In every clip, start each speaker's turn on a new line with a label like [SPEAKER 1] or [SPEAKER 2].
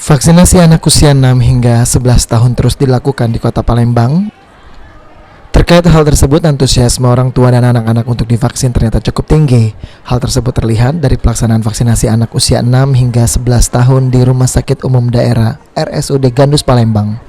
[SPEAKER 1] Vaksinasi anak usia 6 hingga 11 tahun terus dilakukan di Kota Palembang. Terkait hal tersebut, antusiasme orang tua dan anak-anak untuk divaksin ternyata cukup tinggi. Hal tersebut terlihat dari pelaksanaan vaksinasi anak usia 6 hingga 11 tahun di Rumah Sakit Umum Daerah RSUD Gandus Palembang.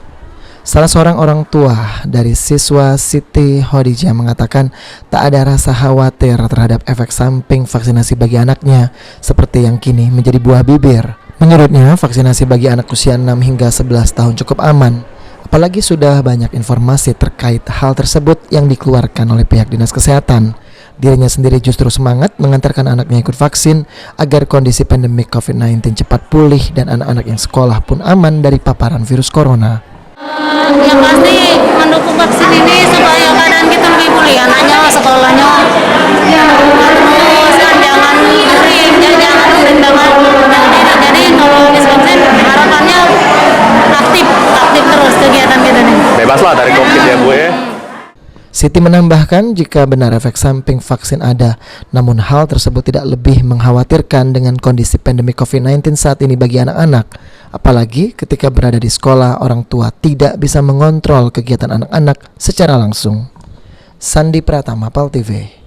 [SPEAKER 1] Salah seorang orang tua dari siswa Siti Khadijah mengatakan tak ada rasa khawatir terhadap efek samping vaksinasi bagi anaknya seperti yang kini menjadi buah bibir. Menurutnya, vaksinasi bagi anak usia 6 hingga 11 tahun cukup aman. Apalagi sudah banyak informasi terkait hal tersebut yang dikeluarkan oleh pihak Dinas Kesehatan. Dirinya sendiri justru semangat mengantarkan anaknya ikut vaksin agar kondisi pandemi COVID-19 cepat pulih dan anak-anak yang sekolah pun aman dari paparan virus corona.
[SPEAKER 2] Yang pasti mendukung vaksin ini supaya keadaan kita lebih pulih, anaknya sekolahnya terus kan jangan luring, jangan luring banget. Jadi kalau habis vaksin harapannya aktif terus kegiatan kita nih.
[SPEAKER 3] Bebas lah dari COVID ya Bu ya.
[SPEAKER 1] Siti menambahkan jika benar efek samping vaksin ada, namun hal tersebut tidak lebih mengkhawatirkan dengan kondisi pandemi COVID-19 saat ini bagi anak-anak. Apalagi ketika berada di sekolah, orang tua tidak bisa mengontrol kegiatan anak-anak secara langsung. Sandi Pratama, PAL TV.